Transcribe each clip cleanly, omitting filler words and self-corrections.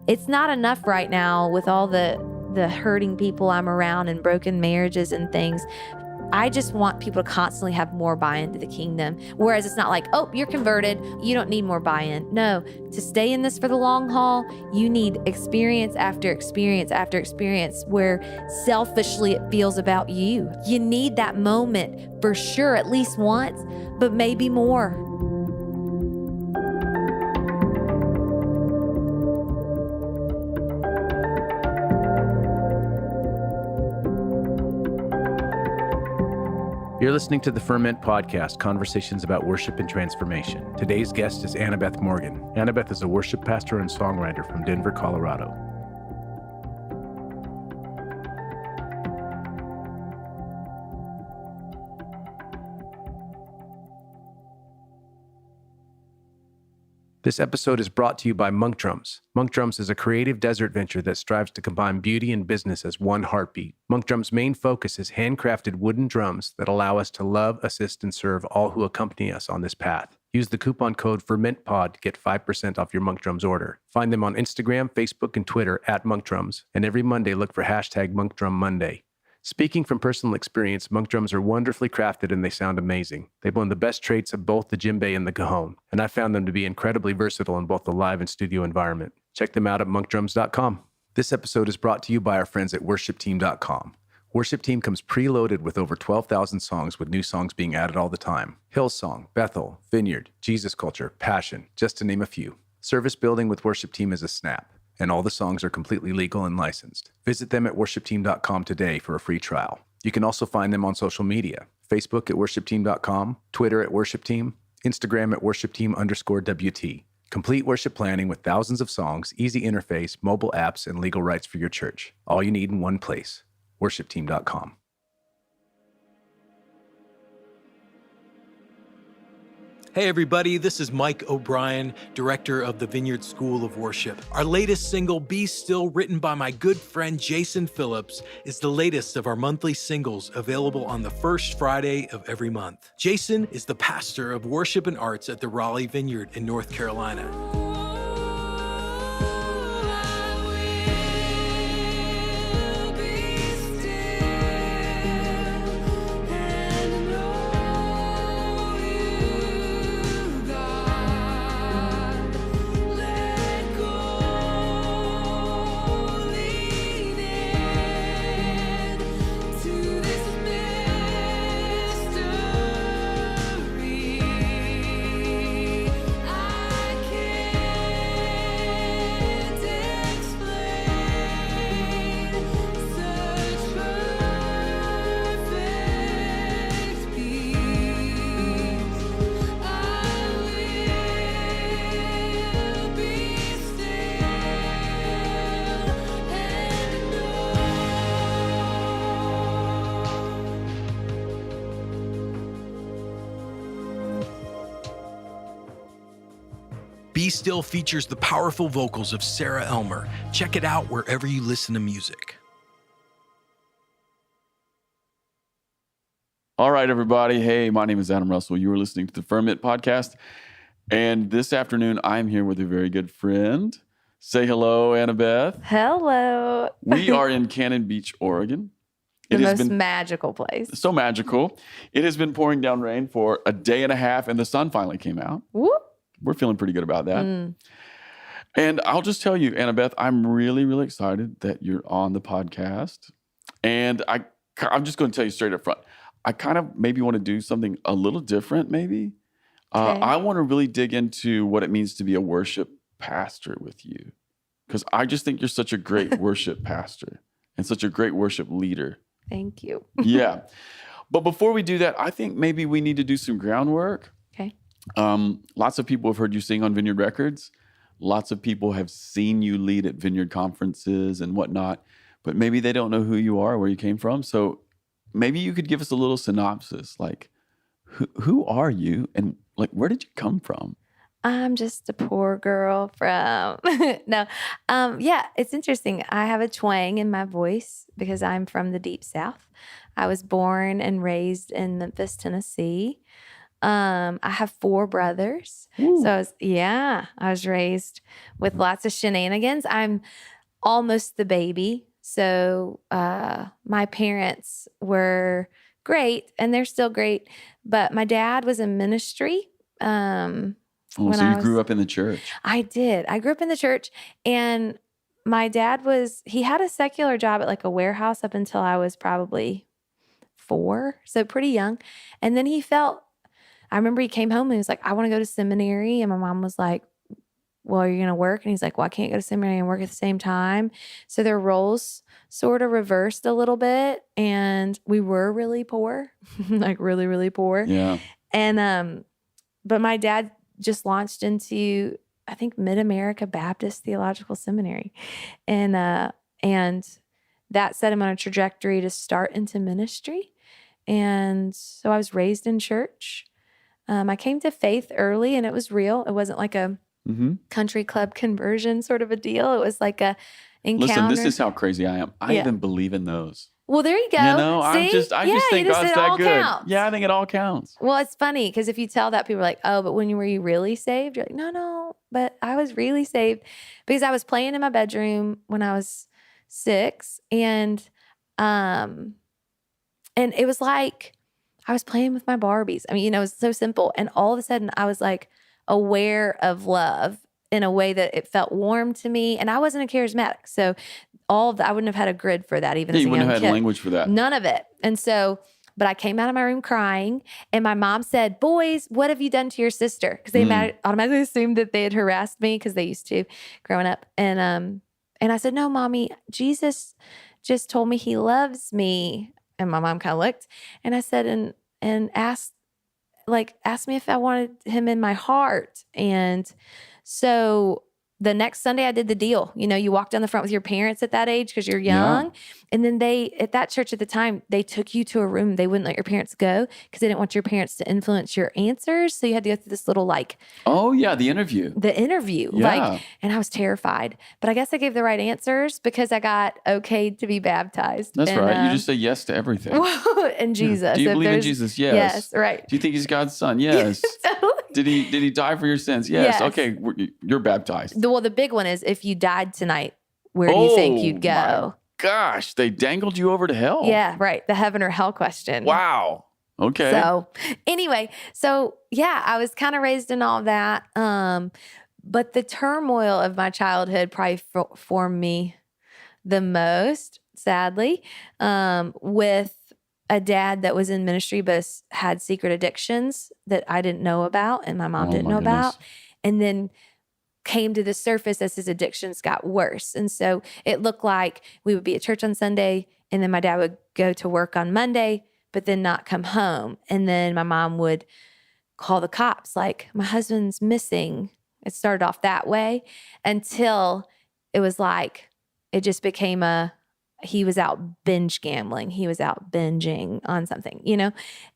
it's not enough right now with all the hurting people I'm around and broken marriages and things. I just want people to constantly have more buy-in to the kingdom. Whereas it's not like, oh, you're converted, you don't need more buy-in. No, to stay in this for the long haul, you need experience after experience after experience where selfishly it feels about you. You need that moment for sure, at least once, but maybe more. You're listening to the Ferment podcast, conversations about worship and transformation. Today's guest is Anabeth Morgan. Anabeth is a worship pastor and songwriter from Denver, Colorado. This episode is brought to you by Monk Drums. Monk Drums is a creative desert venture that strives to combine beauty and business as one heartbeat. Monk Drums' main focus is handcrafted wooden drums that allow us to love, assist, and serve all who accompany us on this path. Use the coupon code FERMENTPOD to get 5% off your Monk Drums order. Find them on Instagram, Facebook, and Twitter at Monk Drums, and every Monday look for hashtag Monk Drum Monday. Speaking from personal experience, Monk Drums are wonderfully crafted and they sound amazing. They blend the best traits of both the djembe and the cajon, and I found them to be incredibly versatile in both the live and studio environment. Check them out at monkdrums.com. This episode is brought to you by our friends at worshipteam.com. Worship Team comes preloaded with over 12,000 songs, with new songs being added all the time. Hillsong, Bethel, Vineyard, Jesus Culture, Passion, just to name a few. Service building with Worship Team is a snap, and all the songs are completely legal and licensed. Visit them at worshipteam.com today for a free trial. You can also find them on social media: Facebook at worshipteam.com, Twitter at worshipteam, Instagram at worshipteam_WT. Complete worship planning with thousands of songs, easy interface, mobile apps, and legal rights for your church. All you need in one place: worshipteam.com. Hey everybody, this is Mike O'Brien, director of the Vineyard School of Worship. Our latest single, Be Still, written by my good friend Jason Phillips, is the latest of our monthly singles, available on the first Friday of every month. Jason is the pastor of worship and arts at the Raleigh Vineyard in North Carolina. Be Still features the powerful vocals of Sarah Elmer. Check it out wherever you listen to music. All right, everybody. Hey, my name is Adam Russell. You are listening to the Ferment podcast. And this afternoon, I'm here with a very good friend. Say hello, Anabeth. Hello. We are in Cannon Beach, Oregon. The most magical place. So magical. It has been pouring down rain for a day and a half, and the sun finally came out. Whoop. We're feeling pretty good about that. And I'll just tell you, Anabeth, I'm really, really excited that you're on the podcast. And I'm just going to tell you straight up front, I kind of maybe want to do something a little different, maybe. Okay. I want to really dig into what it means to be a worship pastor with you, because I just think you're such a great worship pastor and such a great worship leader. Thank you. Yeah. But before we do that, I think maybe we need to do some groundwork. Okay. Lots of people have heard you sing on Vineyard Records. Lots of people have seen you lead at Vineyard conferences and whatnot, but maybe they don't know who you are, where you came from. So maybe you could give us a little synopsis, like who are you and like where did you come from? I'm just a poor girl from, yeah, it's interesting. I have a twang in my voice because I'm from the Deep South. I was born and raised in Memphis, Tennessee. I have 4 brothers. Woo. So I was raised with lots of shenanigans. I'm almost the baby. So my parents were great and they're still great. But my dad was in ministry. Oh, when so you grew up in the church. I did. I grew up in the church, and my dad he had a secular job at like a warehouse up until I was probably 4, so pretty young. And then I remember he came home and he was like, I want to go to seminary. And my mom was like, well, are you going to work? And he's like, well, I can't go to seminary and work at the same time. So their roles sort of reversed a little bit. And we were really poor, like really, really poor. Yeah. And, but my dad just launched into, I think, Mid-America Baptist Theological Seminary. And that set him on a trajectory to start into ministry. And so I was raised in church. I came to faith early and it was real. It wasn't like a country club conversion sort of a deal. It was like a encounter. Listen, this is how crazy I am. I even believe in those. Well, there you go. I just think God's that good. Counts. Yeah, I think it all counts. Well, it's funny because if you tell that, people are like, oh, but were you really saved? You're like, no, but I was really saved because I was playing in my bedroom when I was 6. And it was like I was playing with my Barbies. I mean, it was so simple. And all of a sudden I was like aware of love in a way that it felt warm to me. And I wasn't a charismatic. So all of that, I wouldn't have had a grid for that even as a young kid. You wouldn't have had language for that. None of it. And so, but I came out of my room crying and my mom said, boys, what have you done to your sister? Because they automatically assumed that they had harassed me because they used to growing up. And I said, no, mommy, Jesus just told me he loves me. And my mom kind of looked and I said, and asked me if I wanted him in my heart. And so the next Sunday I did the deal. You walk down the front with your parents at that age because you're young. Yeah. And then at that church at the time, they took you to a room. They wouldn't let your parents go because they didn't want your parents to influence your answers. So you had to go through this little oh yeah, the interview. Yeah. And I was terrified. But I guess I gave the right answers because I got okayed to be baptized. That's right. You just say yes to everything. And Jesus. Yeah. Do you believe in Jesus? Yes. Yes, right. Do you think he's God's son? Yes. Totally. Did he die for your sins? Yes. Okay, you're baptized. The big one is if you died tonight, where do you think you'd go? My gosh, they dangled you over to hell. Yeah, right. The heaven or hell question. Wow. Okay. So anyway, I was kind of raised in all that. But the turmoil of my childhood probably formed me the most, sadly, with a dad that was in ministry but had secret addictions that I didn't know about and my mom didn't know about. And then came to the surface as his addictions got worse. And so it looked like we would be at church on Sunday and then my dad would go to work on Monday, but then not come home. And then my mom would call the cops like, my husband's missing. It started off that way until it was like, it just became he was out binge gambling. He was out binging on something,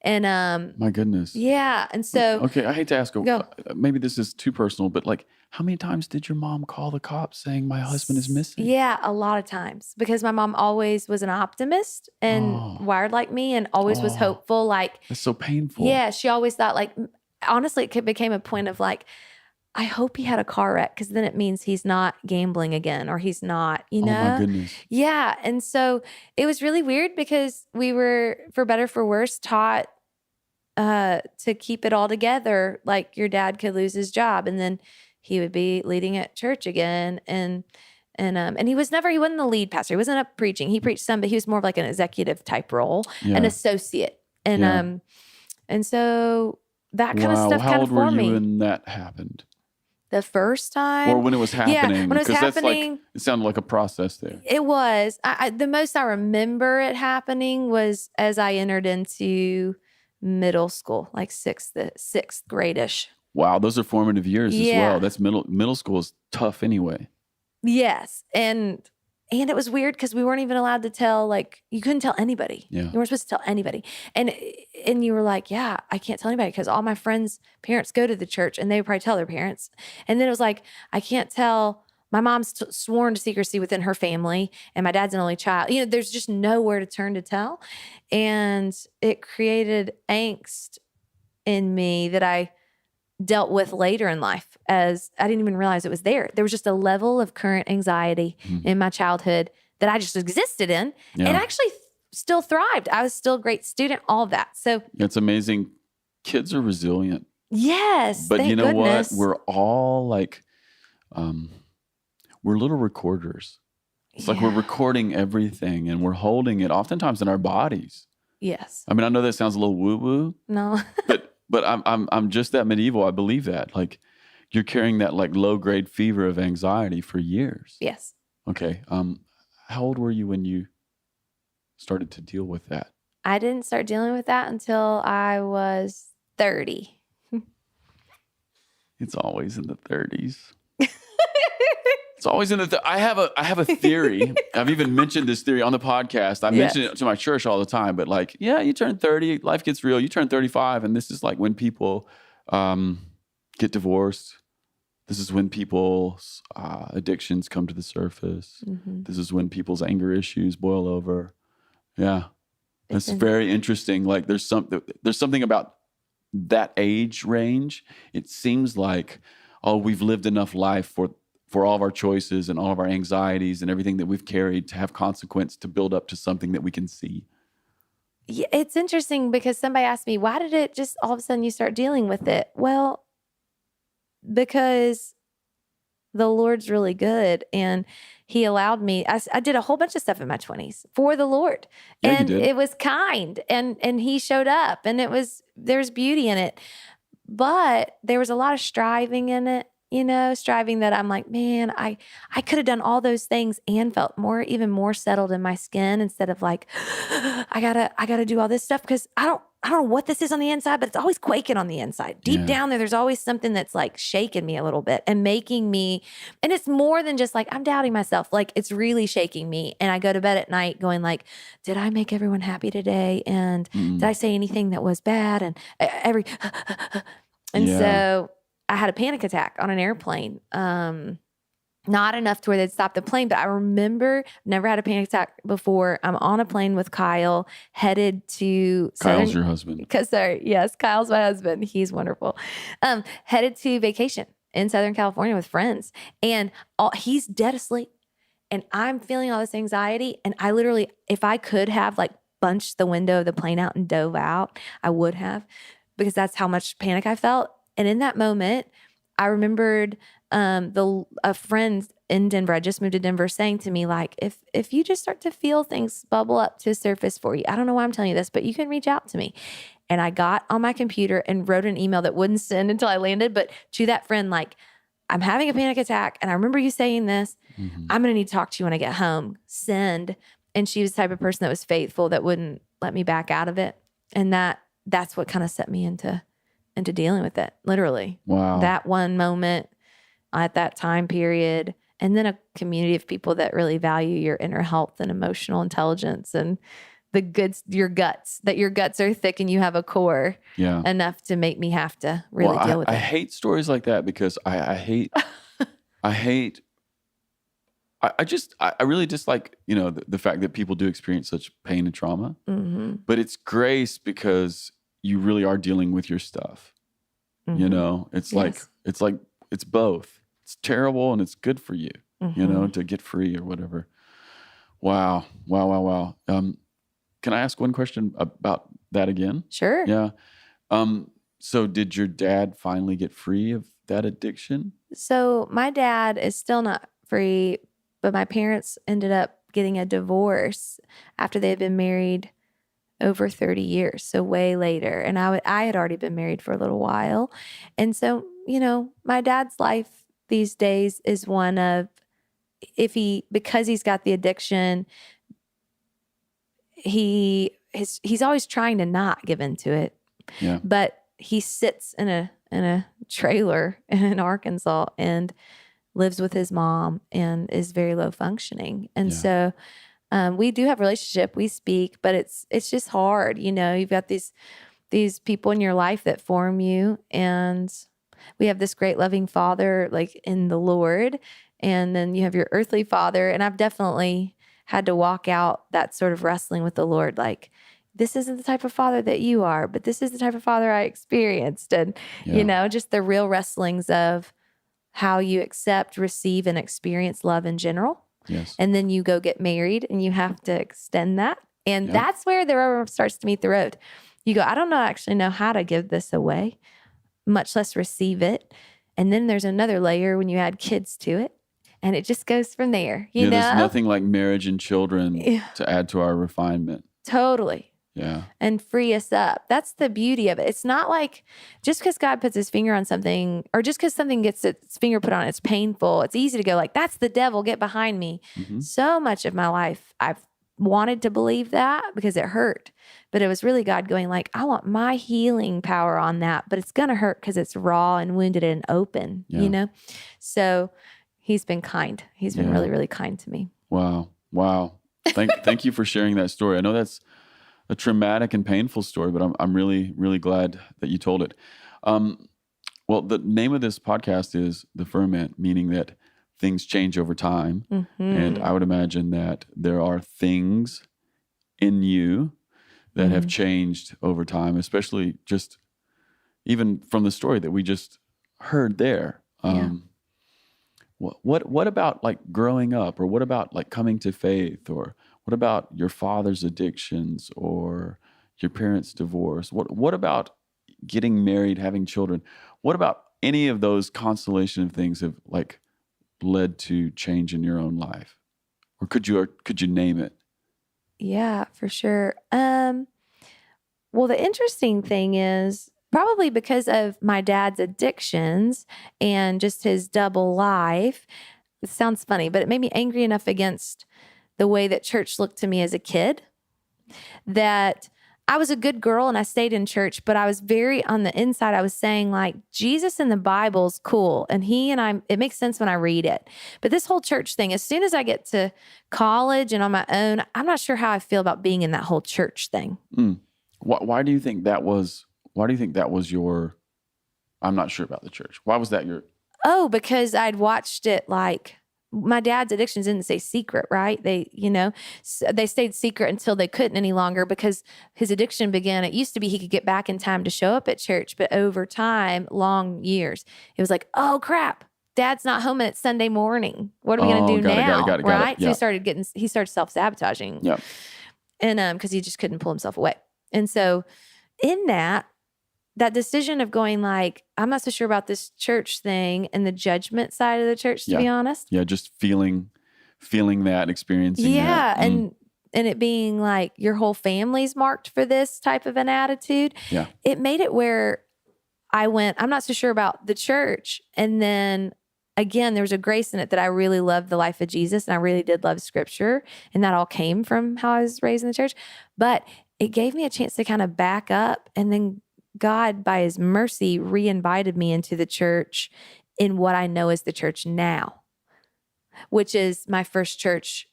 and my goodness. Yeah. And so, okay. I hate to ask, go. Maybe this is too personal, but how many times did your mom call the cops saying my husband is missing? Yeah, a lot of times because my mom always was an optimist and wired like me and always was hopeful. That's so painful. Yeah. She always thought honestly, it became a point of I hope he had a car wreck because then it means he's not gambling again or he's not, Oh my goodness. Yeah. And so it was really weird because we were, for better, for worse, taught to keep it all together. Like your dad could lose his job and then he would be leading at church again. And he wasn't the lead pastor. He wasn't up preaching. He preached some, but he was more of like an executive type role, an associate. And so that kind of stuff kind of formed me. How old were you when that happened? The first time? Or when it was happening? Yeah, when it was happening. It sounded like a process there. It was. The most I remember it happening was as I entered into middle school, like sixth grade-ish. Wow, those are formative years as well. That's middle school is tough anyway. Yes. And it was weird because we weren't even allowed to tell, you couldn't tell anybody. Yeah. You weren't supposed to tell anybody. And you were like, yeah, I can't tell anybody because all my friends' parents go to the church and they would probably tell their parents. And then it was like, I can't tell. My mom's sworn to secrecy within her family and my dad's an only child. There's just nowhere to turn to tell. And it created angst in me that I dealt with later in life, as I didn't even realize it was there. There was just a level of current anxiety in my childhood that I just existed in and actually still thrived. I was still a great student, all of that. So it's amazing. Kids are resilient. Yes. But you know goodness. what? We're all like, we're little recorders. It's like we're recording everything and we're holding it oftentimes in our bodies. Yes. I mean, I know that sounds a little woo-woo. No. but I'm just that medieval. I believe that. Like you're carrying that like low-grade fever of anxiety for years. Yes. Okay. How old were you when you started to deal with that? I didn't start dealing with that until I was 30. It's always in the 30s. It's always in the. I have a theory. I've even mentioned this theory on the podcast. I mention it to my church all the time. But like, you turn 30, life gets real. You turn 35, and this is like when people get divorced. This is when people's addictions come to the surface. Mm-hmm. This is when people's anger issues boil over. Yeah, it's very interesting. Like, there's something about that age range. It seems like, we've lived enough life for all of our choices and all of our anxieties and everything that we've carried to have consequence to build up to something that we can see. Yeah, it's interesting because somebody asked me, why did it just all of a sudden you start dealing with it? Well, because the Lord's really good and he allowed me. I did a whole bunch of stuff in my 20s for the Lord. Yeah, and you did. It was kind and he showed up and there's beauty in it. But there was a lot of striving in it, striving that I'm like, man, I could have done all those things and felt even more settled in my skin instead of like, I gotta do all this stuff because I don't know what this is on the inside, but it's always quaking on the inside. Deep down there's always something that's like shaking me a little bit and making me, and it's more than just like, I'm doubting myself. Like it's really shaking me. And I go to bed at night going like, did I make everyone happy today? And did I say anything that was bad? And so I had a panic attack on an airplane. Not enough to where they'd stop the plane, but I remember never had a panic attack before. I'm on a plane with Kyle headed to Kyle's your husband. Yes, Kyle's my husband. He's wonderful. Headed to vacation in Southern California with friends, and he's dead asleep, and I'm feeling all this anxiety. And I literally, if I could have like bunched the window of the plane out and dove out, I would have, because that's how much panic I felt. And in that moment, I remembered a friend in Denver, I just moved to Denver, saying to me, like, if you just start to feel things bubble up to the surface for you, I don't know why I'm telling you this, but you can reach out to me. And I got on my computer and wrote an email that wouldn't send until I landed, but to that friend, like, I'm having a panic attack and I remember you saying this. Mm-hmm. I'm going to need to talk to you when I get home. Send. And she was the type of person that was faithful, that wouldn't let me back out of it. And that's what kind of set me into dealing with it, literally. Wow. That one moment at that time period, and then a community of people that really value your inner health and emotional intelligence and your guts are thick and you have a core enough to make me have to really deal with it. I hate stories like that because I hate, I really dislike, the fact that people do experience such pain and trauma, but it's grace because you really are dealing with your stuff. Mm-hmm. It's both. It's terrible and it's good for you, to get free or whatever. Wow. Can I ask one question about that again? Sure. Yeah. So did your dad finally get free of that addiction? So my dad is still not free, but my parents ended up getting a divorce after they had been married over 30 years, so way later. And I had already been married for a little while. And so, my dad's life these days is one of, because he's got the addiction, he's always trying to not give into it. Yeah. But he sits in a trailer in Arkansas and lives with his mom and is very low functioning. And so we do have a relationship, we speak, but it's just hard. You've got these people in your life that form you, and we have this great loving father, like in the Lord, and then you have your earthly father. And I've definitely had to walk out that sort of wrestling with the Lord. Like, this isn't the type of father that you are, but this is the type of father I experienced. And, just the real wrestlings of how you accept, receive, and experience love in general. Yes. And then you go get married and you have to extend that. And that's where the rubber starts to meet the road. You go, I don't actually know how to give this away, much less receive it. And then there's another layer when you add kids to it. And it just goes from there. You know, there's nothing like marriage and children to add to our refinement. Totally. Yeah. And free us up. That's the beauty of it. It's not like just because God puts his finger on something, or just because something gets its finger put on it, it's painful. It's easy to go like, that's the devil, get behind me. Mm-hmm. So much of my life, I've wanted to believe that because it hurt. But it was really God going like, I want my healing power on that, but it's going to hurt because it's raw and wounded and open, you know? So he's been kind. He's been really, really kind to me. Wow. Thank you for sharing that story. I know that's a traumatic and painful story, but I'm really, really glad that you told it. Well, the name of this podcast is The Ferment, meaning that things change over time. Mm-hmm. And I would imagine that there are things in you that have changed over time, especially just even from the story that we just heard there. What about like growing up, or what about like coming to faith, or what about your father's addictions or your parents' divorce? What about getting married, having children? What about any of those constellation of things have like led to change in your own life? Or could you name it? Yeah, for sure. Well, the interesting thing is probably because of my dad's addictions and just his double life. It sounds funny, but it made me angry enough against the way that church looked to me as a kid that I was a good girl and I stayed in church, but I was very on the inside. I was saying like, Jesus in the Bible's cool. And it makes sense when I read it. But this whole church thing, as soon as I get to college and on my own, I'm not sure how I feel about being in that whole church thing. Why do you think that was your, I'm not sure about the church. Why was that your? Oh, because I'd watched it like, my dad's addictions didn't stay secret, right? They stayed secret until they couldn't any longer because his addiction began. It used to be he could get back in time to show up at church, but over time, long years, it was like, oh crap, Dad's not home and it's Sunday morning. What are we going to do now? Got it. Right? Yeah. So he started self-sabotaging. Yeah. And because he just couldn't pull himself away. And so in that decision of going like, I'm not so sure about this church thing and the judgment side of the church, to be honest. Yeah, just feeling that, experiencing that. And it being like your whole family's marked for this type of an attitude. Yeah. It made it where I went, I'm not so sure about the church. And then again, there was a grace in it that I really loved the life of Jesus and I really did love scripture. And that all came from how I was raised in the church. But it gave me a chance to kind of back up, and then God, by his mercy, re-invited me into the church in what I know is the church now, which is my first church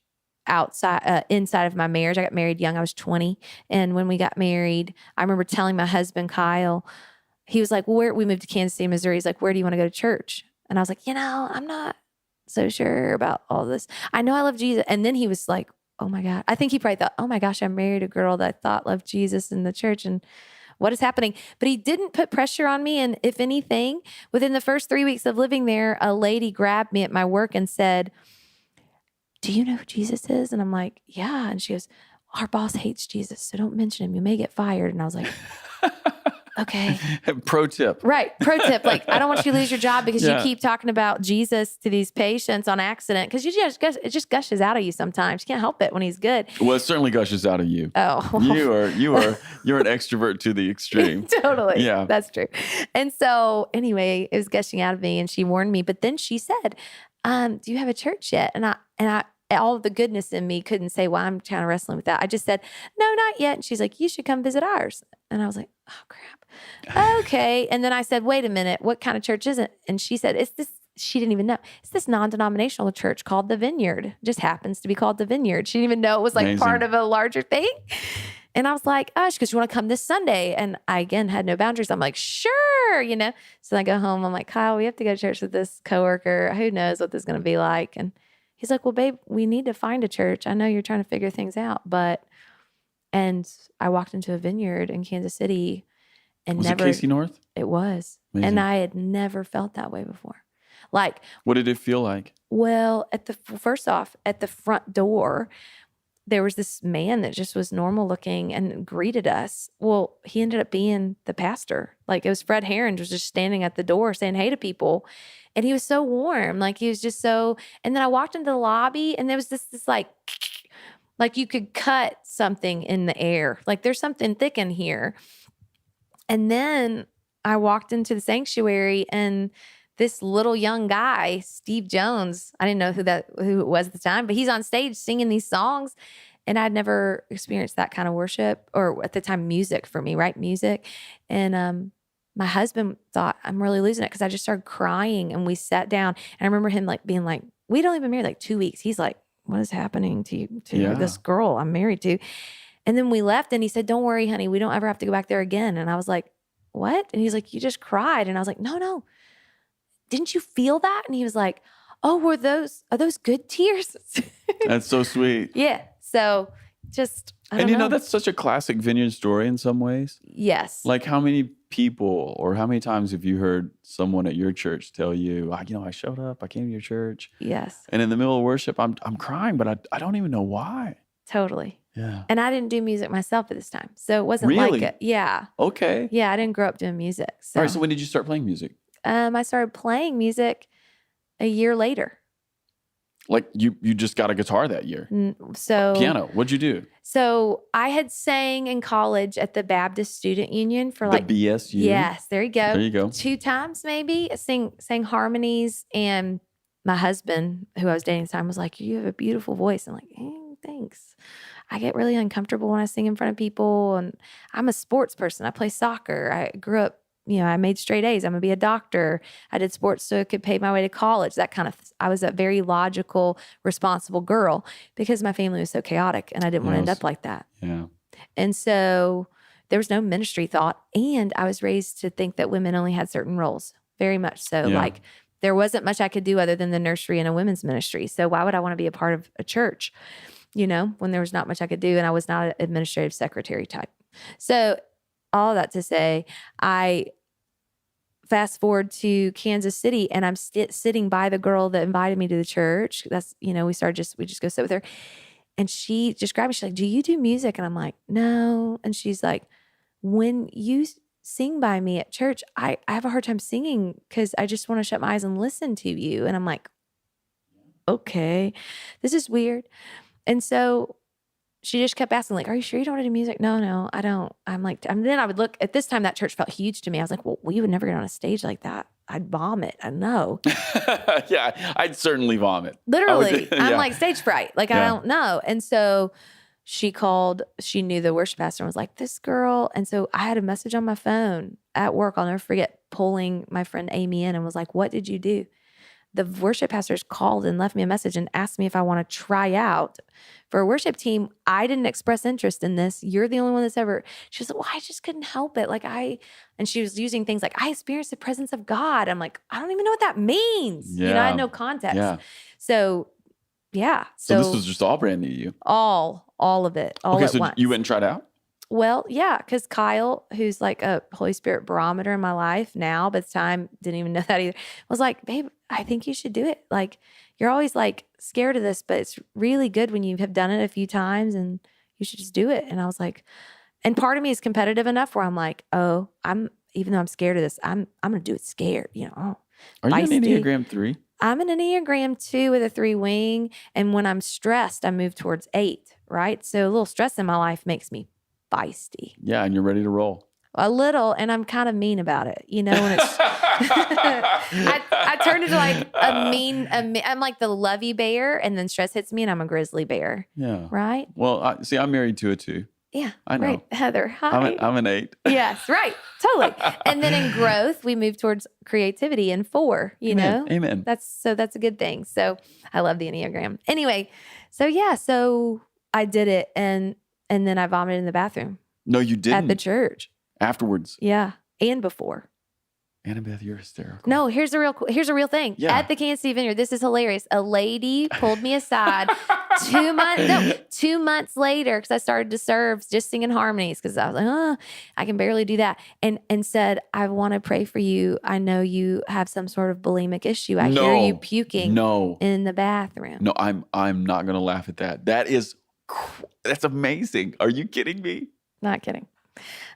inside of my marriage. I got married young. I was 20. And when we got married, I remember telling my husband, Kyle, he was like, well, we moved to Kansas City, Missouri. He's like, where do you want to go to church? And I was like, I'm not so sure about all this. I know I love Jesus. And then he was like, oh my God. I think he probably thought, oh my gosh, I married a girl that I thought loved Jesus in the church. And what is happening? But he didn't put pressure on me. And if anything, within the first 3 weeks of living there, a lady grabbed me at my work and said, do you know who Jesus is? And I'm like, yeah. And she goes, our boss hates Jesus, so don't mention him. You may get fired. And I was like, okay. Pro tip. Right. Pro tip. Like, I don't want you to lose your job because you keep talking about Jesus to these patients on accident, because it just gushes out of you sometimes. You can't help it when he's good. Well, it certainly gushes out of you. Oh. You're an extrovert to the extreme. Totally. Yeah. That's true. And so anyway, it was gushing out of me and she warned me. But then she said, do you have a church yet? And I all of the goodness in me couldn't say, well, I'm kind of wrestling with that. I just said, no, not yet. And she's like, you should come visit ours. And I was like, oh, crap. Okay. And then I said, wait a minute, what kind of church is it? And she said, it's this, she didn't even know. It's this non-denominational church called the Vineyard. It just happens to be called the Vineyard. She didn't even know it was like Amazing. part of a larger thing. And I was like, oh, she goes, you want to come this Sunday? And I, again, had no boundaries. I'm like, sure, So I go home. I'm like, Kyle, we have to go to church with this coworker. Who knows what this is going to be like? And he's like, well, babe, we need to find a church. I know you're trying to figure things out, but And I walked into a vineyard in Kansas City and Was never. it Casey North? It was. Amazing. And I had never felt that way before. Like, What did it feel like? well, first off, at the front door, there was this man that just was normal looking and greeted us. Well, he ended up being the pastor. Like, it was Fred Heron was just standing at the door saying hey to people. And he was so warm. Like, he was just so, and then I walked into the lobby and there was this like you could cut something in the air. Like, there's something thick in here. And then I walked into the sanctuary and this little young guy, Steve Jones, I didn't know who it was at the time, but he's on stage singing these songs. And I'd never experienced that kind of worship, or at the time, music for me, right? Music. And my husband thought, I'm really losing it, because I just started crying, and we sat down. And I remember him like being like, we don't even married like 2 weeks. He's like, what is happening to you, this girl I'm married to? And then we left, and he said, don't worry, honey, we don't ever have to go back there again. And I was like, what? And he's like, you just cried. And I was like, no. Didn't you feel that? And he was like, oh, are those good tears? That's so sweet. Yeah. So just, I don't know. That's such a classic Vineyard story in some ways. Yes. Like, how many people or how many times have you heard someone at your church tell you, I showed up, I came to your church. Yes. And in the middle of worship, I'm crying, but I don't even know why. Totally. Yeah. And I didn't do music myself at this time. So it wasn't Really? like it. Yeah. Okay. Yeah. I didn't grow up doing music. So, All right. So when did you start playing music? I started playing music a year later. Like you just got a guitar that year. So Piano. What'd you do? So I had sang in college at the Baptist Student Union for like the BSU. Yes, there you go. There you go. 2 times maybe. I sang harmonies, and my husband, who I was dating at the time, was like, "You have a beautiful voice." I'm like, "Thanks." I get really uncomfortable when I sing in front of people, and I'm a sports person. I play soccer. I grew up, I made straight A's. I'm going to be a doctor. I did sports so I could pay my way to college, that kind of, I was a very logical, responsible girl because my family was so chaotic and I didn't want to end up like that. Yeah. And so there was no ministry thought. And I was raised to think that women only had certain roles, very much so. Yeah. Like, there wasn't much I could do other than the nursery and a women's ministry. So why would I want to be a part of a church, when there was not much I could do and I was not an administrative secretary type. So all that to say, I fast forward to Kansas City, and I'm sitting by the girl that invited me to the church. That's, we just go sit with her. And she just grabbed me. She's like, "Do you do music?" And I'm like, "No." And she's like, "When you sing by me at church, I have a hard time singing because I just want to shut my eyes and listen to you." And I'm like, okay, this is weird. And so she just kept asking, like, "Are you sure you don't want to do music?" No, I don't. I'm like, and then I would look at this time, that church felt huge to me. I was like, well, you would never get on a stage like that. I'd vomit. I know. Yeah, I'd certainly vomit. Literally. Yeah. I'm like stage fright. Like, I don't know. And so she knew the worship pastor and was like, "This girl." And so I had a message on my phone at work. I'll never forget pulling my friend Amy in and was like, "What did you do?" The worship pastors called and left me a message and asked me if I want to try out for a worship team. I didn't express interest in this. You're the only one that's ever. She was like, "Well, I just couldn't help it." And she was using things like, "I experienced the presence of God." I'm like, I don't even know what that means. Yeah. I had no context. Yeah. So, yeah. So this was just all brand new to you. All of it. All okay, at so once. you went and tried out? Well, yeah, because Kyle, who's like a Holy Spirit barometer in my life now, but at the time didn't even know that either, was like, "Babe, I think you should do it. Like, you're always like scared of this, but it's really good when you have done it a few times, and you should just do it." And I was like, and part of me is competitive enough where I'm like, oh, even though I'm scared of this, I'm going to do it scared, Are you feisty. an Enneagram 3? I'm an Enneagram 2 with a 3 wing. And when I'm stressed, I move towards 8, right? So a little stress in my life makes me feisty. Yeah, and you're ready to roll. A little, and I'm kind of mean about it, when it's, I turn into like I'm like the lovey bear, and then stress hits me and I'm a grizzly bear. Yeah. Right? Well, I'm married to a 2. Yeah. I know. Right. Heather, hi. I'm an 8. Yes, right. Totally. And then in growth, we move towards creativity in 4, Amen. That's a good thing. So I love the Enneagram. Anyway, so I did it, and then I vomited in the bathroom. No, you didn't. At the church. Afterwards. Yeah. And before. Annabeth, you're hysterical. No, here's a real thing. Yeah. At the Kansas City Vineyard, this is hilarious. A lady pulled me aside 2 months later, because I started to serve just singing harmonies, because I was like, I can barely do that. And said, I want to pray for you. I know you have some sort of bulimic issue. I hear you puking in the bathroom. No, I'm not going to laugh at that. That's amazing. Are you kidding me? Not kidding.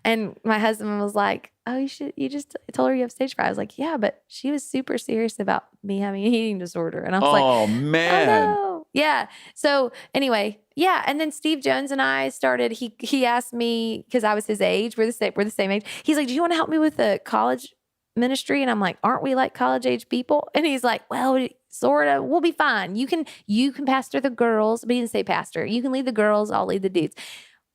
And my husband was like, oh, you just told her you have stage fright. I was like, yeah, but she was super serious about me having an eating disorder. And I was like, oh, man. Oh, no. Yeah. So anyway, yeah. And then Steve Jones and I started, he asked me, because I was his age, we're the same age. He's like, do you want to help me with the college ministry? And I'm like, aren't we like college age people? And he's like, well, sort of, we'll be fine. You can pastor the girls, but he didn't say pastor. You can lead the girls, I'll lead the dudes.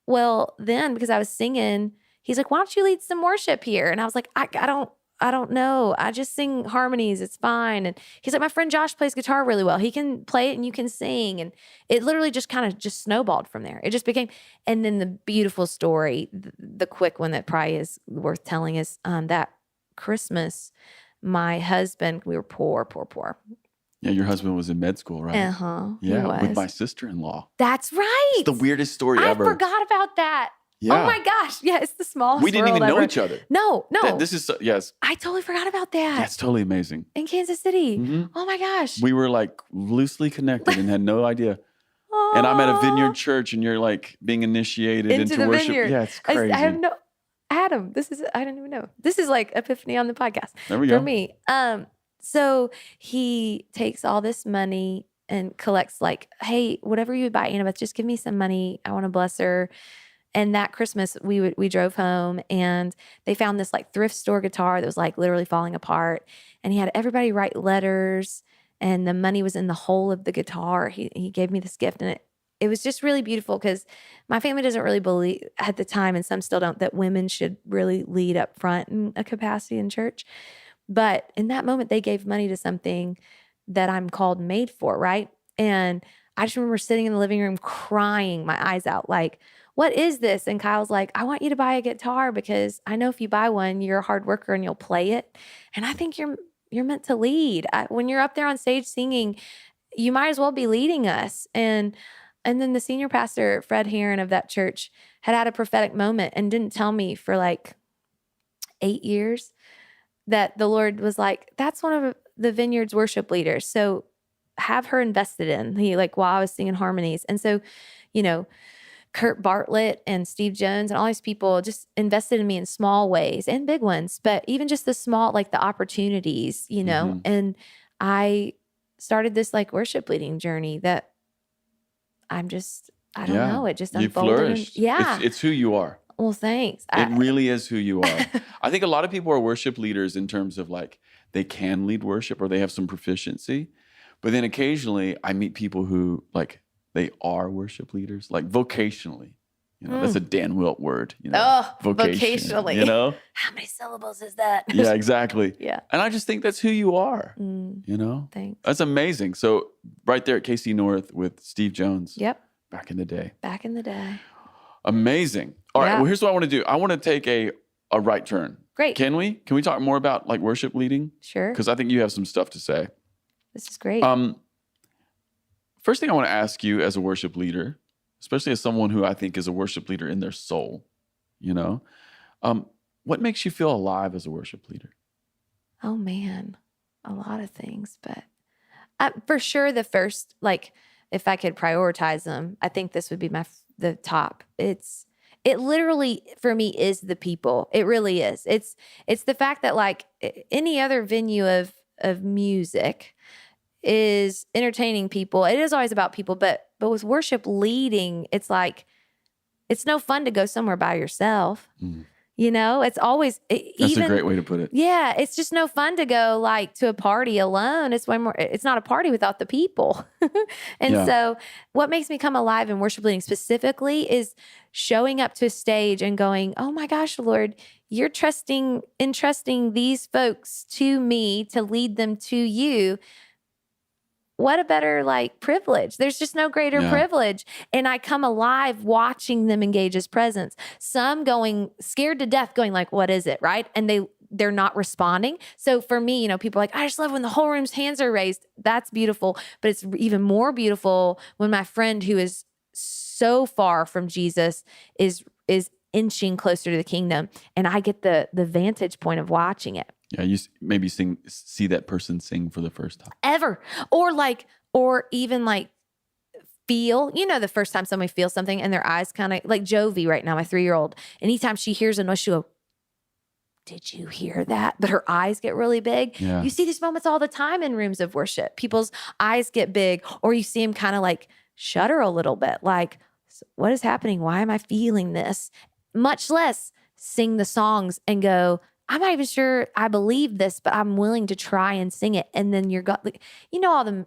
Well, then, because I was singing, he's like, why don't you lead some worship here? And I was like, I don't know. I just sing harmonies. It's fine. And he's like, my friend Josh plays guitar really well. He can play it and you can sing. And it literally just kind of just snowballed from there. It just became, and then the beautiful story, the quick one that probably is worth telling is that Christmas, my husband, we were poor. Yeah, your husband was in med school, right? Uh-huh. Yeah, with my sister-in-law. That's right. It's the weirdest story ever. I forgot about that. Yeah. Oh my gosh. Yeah, it's the smallest We didn't even world know ever. each other. No. This is, yes. I totally forgot about that. That's totally amazing. In Kansas City. Mm-hmm. Oh my gosh. We were like loosely connected and had no idea. And I'm at a Vineyard Church and you're like being initiated into the worship. vineyard. Yeah, it's crazy. I have no, Adam, I didn't even know. This is like epiphany on the podcast. There we go. For me. So he takes all this money and collects like, hey, whatever you would buy Anabeth, just give me some money. I want to bless her. And that Christmas we drove home and they found this like thrift store guitar that was like literally falling apart. And he had everybody write letters and the money was in the hole of the guitar. He gave me this gift and it was just really beautiful because my family doesn't really believe at the time, and some still don't, that women should really lead up front in a capacity in church. But in that moment, they gave money to something that I'm called and made for, right? And I just remember sitting in the living room crying my eyes out like, what is this? And Kyle's like, I want you to buy a guitar because I know if you buy one, you're a hard worker and you'll play it. And I think you're meant to lead. When you're up there on stage singing, you might as well be leading us. And then the senior pastor, Fred Heron of that church, had a prophetic moment and didn't tell me for like 8 years that the Lord was like, that's one of the Vineyard's worship leaders. So have her invested in. He while I was singing harmonies. And so, Kurt Bartlett and Steve Jones and all these people just invested in me in small ways and big ones, but even just the small, the opportunities, Mm-hmm. and I started this worship leading journey that I don't know. It just You unfolded. flourished. Yeah. It's who you are. Well, thanks. It really is who you are. I think a lot of people are worship leaders in terms of they can lead worship or they have some proficiency. But then occasionally I meet people who they are worship leaders, vocationally. That's a Dan Wilt word. Vocationally. How many syllables is that? Yeah, exactly. Yeah. And I just think that's who you are. Thanks. That's amazing. So right there at KC North with Steve Jones. Yep. Back in the day. Amazing. All right. Yeah. Well, here's what I want to do. I want to take a right turn. Great. Can we? Can we talk more about worship leading? Sure. Because I think you have some stuff to say. This is great. First thing I want to ask you as a worship leader, especially as someone who I think is a worship leader in their soul, what makes you feel alive as a worship leader? Oh man, a lot of things, but for sure the first, if I could prioritize them, I think this would be the top. It literally for me is the people. It really is. It's the fact that any other venue of music is entertaining people. It is always about people, but with worship leading, it's it's no fun to go somewhere by yourself. Mm. It's always That's a great way to put it. Yeah, it's just no fun to go to a party alone. It's way more. It's not a party without the people. So, what makes me come alive in worship leading specifically is showing up to a stage and going, "Oh my gosh, Lord, you're entrusting these folks to me to lead them to you." What a better privilege. There's just no greater privilege. And I come alive watching them engage his presence. Some going scared to death, going what is it? Right. And they're not responding. So for me, people are like, I just love when the whole room's hands are raised. That's beautiful. But it's even more beautiful when my friend who is so far from Jesus is inching closer to the kingdom, and I get the vantage point of watching it. Yeah, you maybe see that person sing for the first time. Ever. Or even like feel, the first time somebody feels something and their eyes kind of like Jovi right now, my 3-year-old. Anytime she hears a noise, she'll go, did you hear that? But her eyes get really big. Yeah. You see these moments all the time in rooms of worship. People's eyes get big, or you see them kind of like shudder a little bit. Like, what is happening? Why am I feeling this? Much less sing the songs and go, I'm not even sure I believe this, but I'm willing to try and sing it. And then all the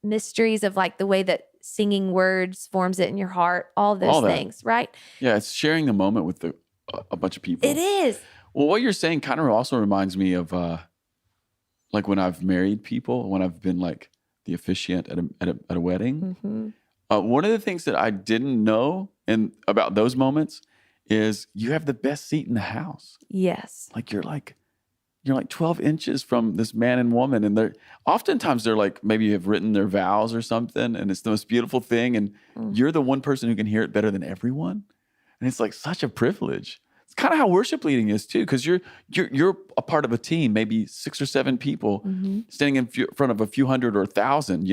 mysteries of like the way that singing words forms it in your heart, all those things, right? Yeah, it's sharing the moment with a bunch of people. It is. Well, what you're saying kind of also reminds me of like when I've married people, when I've been like the officiant at a wedding. Mm-hmm. One of the things that I didn't know about those moments is you have the best seat in the house. Yes. Like you're like 12 inches from this man and woman, and they're like, maybe you have written their vows or something, and it's the most beautiful thing, and you're the one person who can hear it better than everyone, and it's like such a privilege. It's kind of how worship leading is too, because you're a part of a team, maybe 6 or 7 people standing in front of a few hundred or 1,000,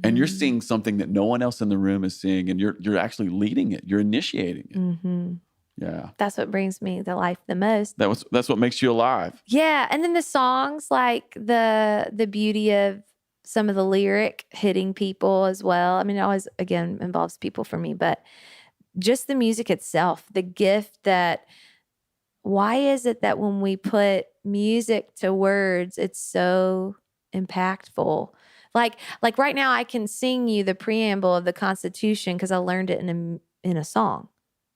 and you're seeing something that no one else in the room is seeing, and you're actually leading it, you're initiating it. Mm-hmm. Yeah. That's what brings me to life the most. That's what makes you alive. Yeah. And then the songs, like the beauty of some of the lyric hitting people as well. I mean, it always, again, involves people for me, but just the music itself, the gift that, why is it that when we put music to words, it's so impactful? Like right now I can sing you the preamble of the Constitution because I learned it in a song.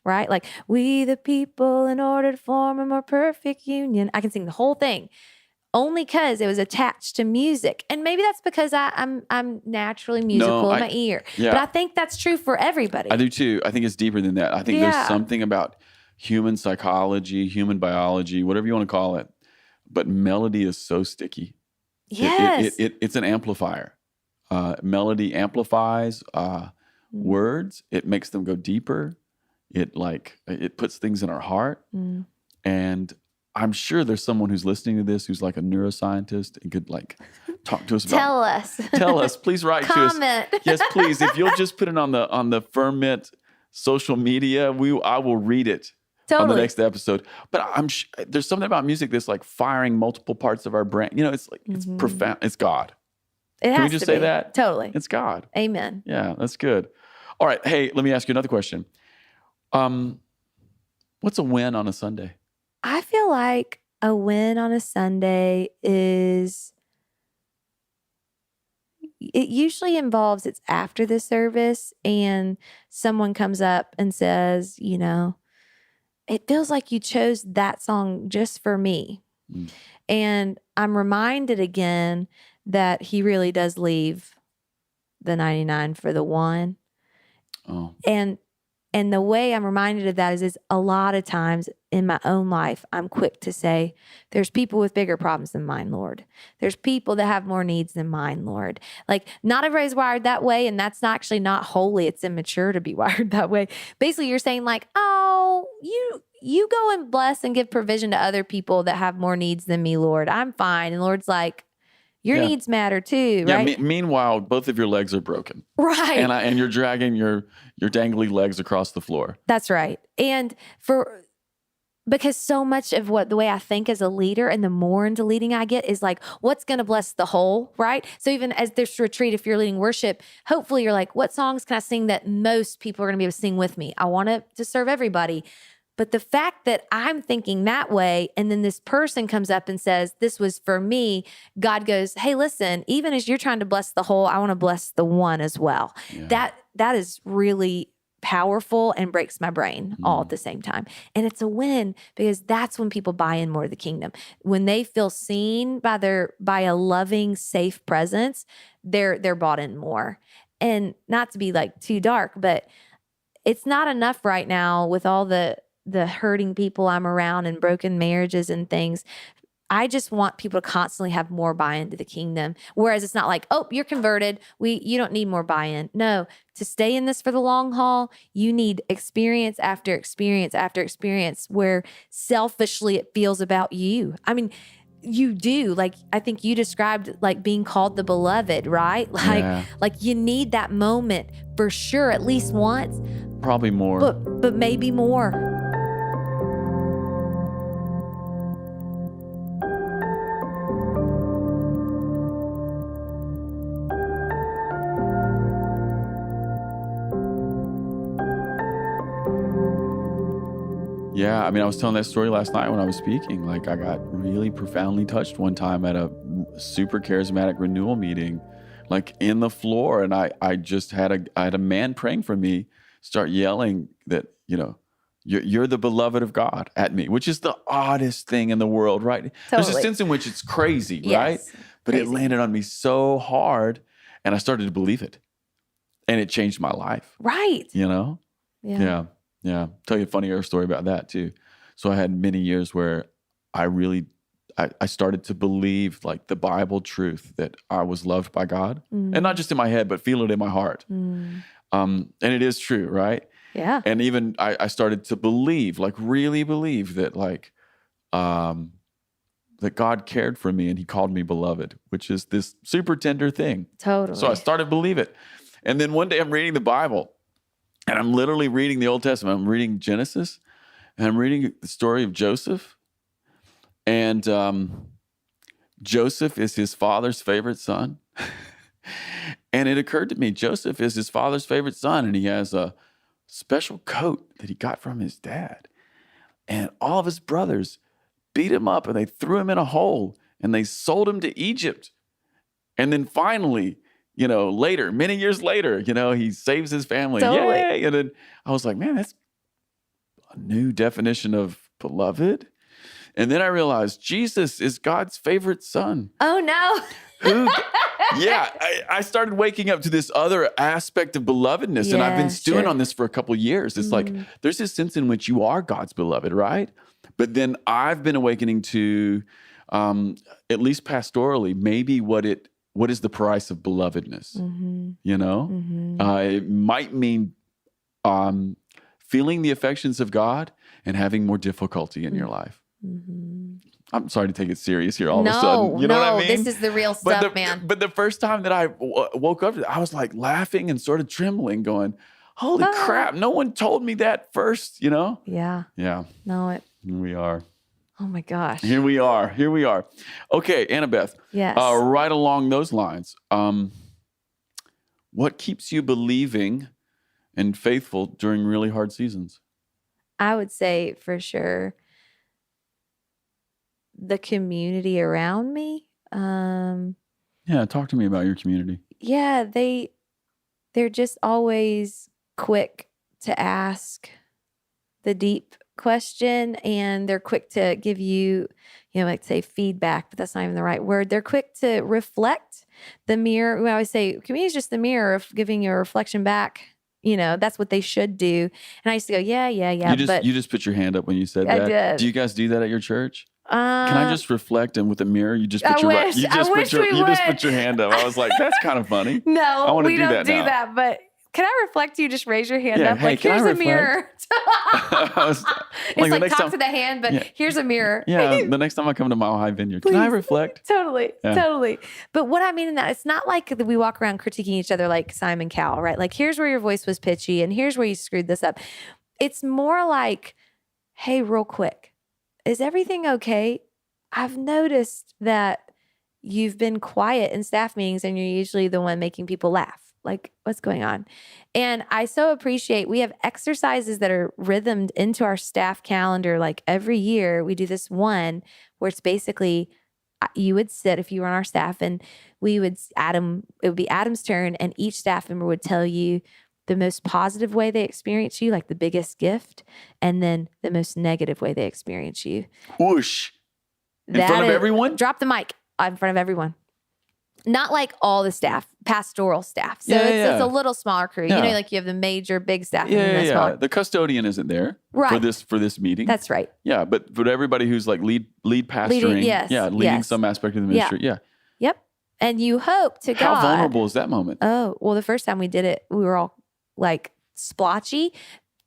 Right? Like, we the people in order to form a more perfect union. I can sing the whole thing only because it was attached to music. And maybe that's because I'm naturally musical in my ear. Yeah. But I think that's true for everybody. I do too. I think it's deeper than that. I think there's something about human psychology, human biology, whatever you want to call it. But melody is so sticky. Yes. It's an amplifier. Melody amplifies words. It makes them go deeper. It puts things in our heart. And I'm sure there's someone who's listening to this who's like a neuroscientist and could like talk to us about. Tell us, please write to us. Comment. Yes, please. If you'll just put it on the Ferment social media, I will read it on the next episode. But there's something about music that's like firing multiple parts of our brain. It's like it's profound. It's God. Can we just say that? Totally. It's God. Amen. Yeah, that's good. All right. Hey, let me ask you another question. What's a win on a Sunday? I feel like a win on a Sunday is, it usually involves it's after the service and someone comes up and says, it feels like you chose that song just for me. And I'm reminded again that he really does leave the 99 for the one. Oh. And the way I'm reminded of that is a lot of times in my own life, I'm quick to say, there's people with bigger problems than mine, Lord. There's people that have more needs than mine, Lord. Like, not everybody's wired that way, and that's actually not holy. It's immature to be wired that way. Basically, you're saying like, oh, you go and bless and give provision to other people that have more needs than me, Lord. I'm fine. And Lord's like, your needs matter too, right? Yeah. Meanwhile, both of your legs are broken, right? And you're dragging your dangly legs across the floor. That's right. And because so much of the way I think as a leader, and the more into leading I get, is like, what's going to bless the whole, right? So even as this retreat, if you're leading worship, hopefully you're like, what songs can I sing that most people are going to be able to sing with me? I want to serve everybody. But the fact that I'm thinking that way, and then this person comes up and says, this was for me, God goes, hey, listen, even as you're trying to bless the whole, I want to bless the one as well. Yeah. That is really powerful and breaks my brain all at the same time. And it's a win because that's when people buy in more to the kingdom. When they feel seen by a loving, safe presence, they're bought in more. And not to be like too dark, but it's not enough right now with all the hurting people I'm around and broken marriages and things I just want people to constantly have more buy-in to the kingdom. Whereas it's not like, oh, you're converted. You don't need more buy-in. No, to stay in this for the long haul, you need experience after experience after experience where selfishly it feels about you. I mean, you do. Like, I think you described like being called the beloved, right? Like you need that moment for sure, at least once. Probably more. But maybe more. Yeah, I mean, I was telling that story last night when I was speaking. Like, I got really profoundly touched one time at a super charismatic renewal meeting, like in the floor, and I had a man praying for me start yelling that, you're the beloved of God at me, which is the oddest thing in the world, right? Totally. There's a sense in which it's crazy, Yes, right? But crazy. it landed on me so hard, and I started to believe it, and it changed my life. Right. Yeah. Tell you a funnier story about that too. So I had many years where I started to believe like the Bible truth that I was loved by God, and not just in my head, but feel it in my heart. And it is true, right? Yeah. And even I started to believe, like really believe that like, that God cared for me and he called me beloved, which is this super tender thing. Totally. So I started to believe it. And then one day I'm reading the Bible, and I'm literally reading the Old Testament. I'm reading Genesis, and I'm reading the story of Joseph. And Joseph is his father's favorite son. And it occurred to me, Joseph is his father's favorite son, and he has a special coat that he got from his dad. And all of his brothers beat him up, and they threw him in a hole, and they sold him to Egypt. And then finally, later, many years later, he saves his family. Totally. Yay! And then I was like, man, that's a new definition of beloved. And then I realized Jesus is God's favorite son. Oh, no. I started waking up to this other aspect of belovedness. And I've been stewing on this for a couple of years. It's like, there's this sense in which you are God's beloved, right? But then I've been awakening to, at least pastorally, maybe what is the price of belovedness? It might mean feeling the affections of God and having more difficulty in your life. I'm sorry to take it serious here all of a sudden. You know what I mean? This is the real stuff, man. But the first time that I woke up, I was like laughing and sort of trembling, going, holy crap, no one told me that first, Yeah. Yeah. No, Here we are. oh my gosh. Here we are. Okay, Anabeth. Yes. Right along those lines, what keeps you believing and faithful during really hard seasons? I would say for sure the community around me. Yeah, talk to me about your community. Yeah, they're just always quick to ask the deep question, and they're quick to give you, like say feedback, but that's not even the right word. They're quick to reflect. The mirror, we always say community is just the mirror of giving you a reflection back. That's what they should do. And I used to go, yeah. You just put your hand up when you said I that. did. Do you guys do that at your church? Can I just reflect, and with a mirror, you just put I wish we would. put your hand up. I was like, that's kind of funny. No, wanna we do don't that do now. that. But can I reflect? You just raise your hand Yeah, up. hey, Like, can I here's a reflect? mirror. It's It's the like next talk time, to the hand, but here's a mirror. yeah, the next time I come to Mile High Vineyard, can I Please. reflect? Totally. Yeah. Totally. But what I mean in that, it's not like that we walk around critiquing each other like Simon Cowell, right? Like, here's where your voice was pitchy and here's where you screwed this up. It's more like, hey, real quick, is everything okay? I've noticed that you've been quiet in staff meetings and you're usually the one making people laugh. Like, what's going on? And I so appreciate, we have exercises that are rhythmed into our staff calendar. Like every year we do this one where it's basically, you would sit if you were on our staff, and it would be Adam's turn, and each staff member would tell you the most positive way they experience you, like the biggest gift, and then the most negative way they experience you. Whoosh. In front of everyone? Drop the mic in front of everyone. Not like all the staff, pastoral staff. So it's a little smaller crew. Yeah. You know, like you have the major big staff and then the Yeah. smaller. The custodian isn't there for this meeting. That's right. Yeah, but everybody who's like lead pastoring, leading some aspect of the ministry. Yeah. Yep. And you hope to God. How vulnerable is that moment? Oh, well, the first time we did it, we were all like splotchy.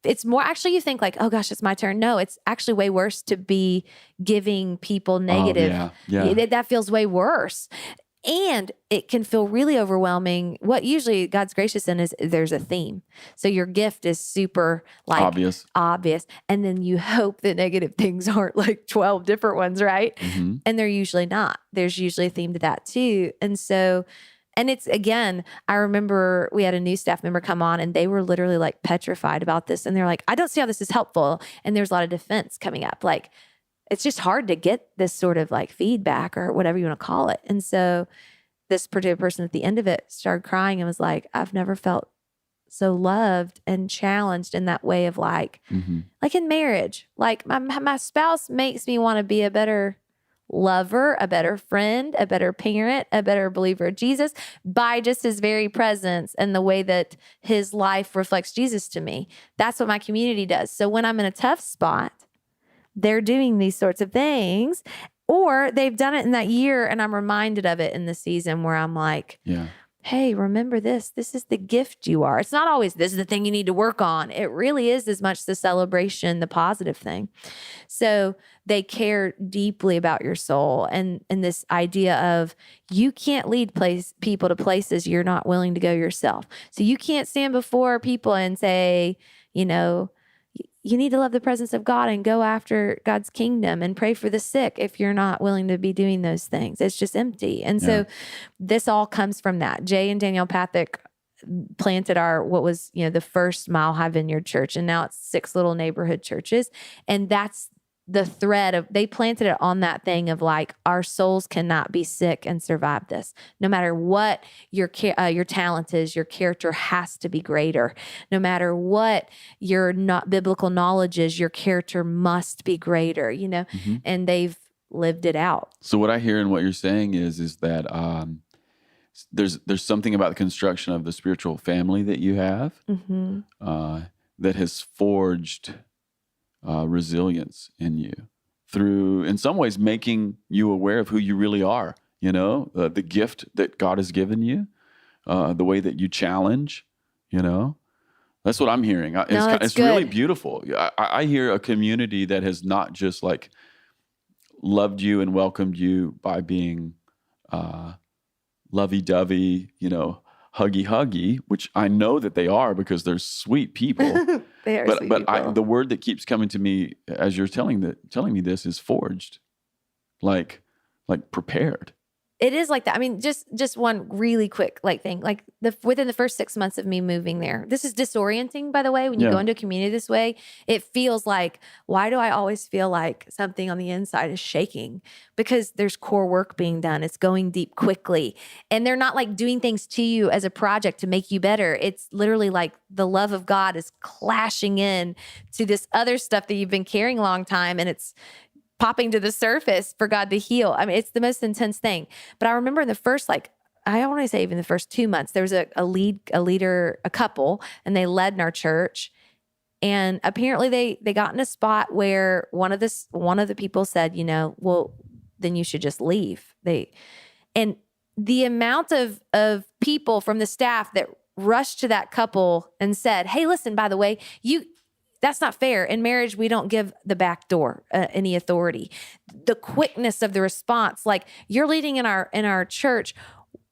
It's more actually, you think like, oh gosh, it's my turn. No, it's actually way worse to be giving people negative. That feels way worse. And it can feel really overwhelming. What usually God's gracious in is there's a theme. So your gift is super like obvious. And then you hope that negative things aren't like 12 different ones, right? Mm-hmm. And they're usually not. There's usually a theme to that too. And so, and it's, again, I remember we had a new staff member come on and they were literally like petrified about this. And they're like, I don't see how this is helpful. And there's a lot of defense coming up. Like, it's just hard to get this sort of like feedback or whatever you want to call it. And so this particular person at the end of it started crying and was like, I've never felt so loved and challenged in that way of like, like in marriage, like my spouse makes me want to be a better lover, a better friend, a better parent, a better believer of Jesus by just his very presence and the way that his life reflects Jesus to me. That's what my community does. So when I'm in a tough spot, they're doing these sorts of things, or they've done it in that year and I'm reminded of it in the season where I'm like, hey, remember this. This is the gift you are. It's not always this is the thing you need to work on. It really is as much the celebration, the positive thing. So they care deeply about your soul and this idea of you can't lead people to places you're not willing to go yourself. So you can't stand before people and say, you know, you need to love the presence of God and go after God's kingdom and pray for the sick if you're not willing to be doing those things. It's just empty. And so this all comes from that. Jay and Danielle Pathick planted what was, the first Mile High Vineyard Church. And now it's 6 little neighborhood churches. And that's the thread of, they planted it on that thing of like, our souls cannot be sick and survive this. No matter what your talent is, your character has to be greater. No matter what your not biblical knowledge is, your character must be greater, and they've lived it out. So what I hear in what you're saying is that there's something about the construction of the spiritual family that you have that has forged resilience in you through, in some ways, making you aware of who you really are, the gift that God has given you, the way that you challenge, that's what I'm hearing. It's really beautiful. I hear a community that has not just like loved you and welcomed you by being lovey-dovey, huggy, which I know that they are because they're sweet people. They are sweet people. The word that keeps coming to me as you're telling me this is forged, like prepared. It is like that. I mean, just one really quick thing. Like within the first 6 months of me moving there, this is disorienting, by the way. When you go into a community this way, it feels like, why do I always feel like something on the inside is shaking? Because there's core work being done. It's going deep quickly. And they're not like doing things to you as a project to make you better. It's literally like the love of God is clashing in to this other stuff that you've been carrying a long time. And it's popping to the surface for God to heal. I mean, it's the most intense thing. But I remember in the first, I don't want to say even the first 2 months, there was a leader, a couple, and they led in our church. And apparently they got in a spot where one of the people said, well, then you should just leave. And the amount of people from the staff that rushed to that couple and said, hey, listen, by the way, that's not fair. In marriage, we don't give the back door any authority. The quickness of the response, like you're leading in our church,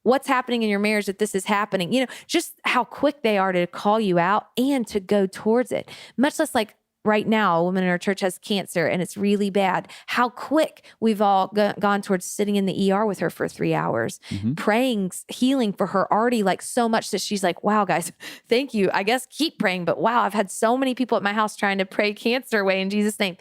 what's happening in your marriage that this is happening? Just how quick they are to call you out and to go towards it. Much less like right now, a woman in our church has cancer and it's really bad. How quick we've all gone towards sitting in the ER with her for 3 hours, praying healing for her already, like so much that she's like, wow, guys, thank you. I guess keep praying, but wow, I've had so many people at my house trying to pray cancer away in Jesus' name.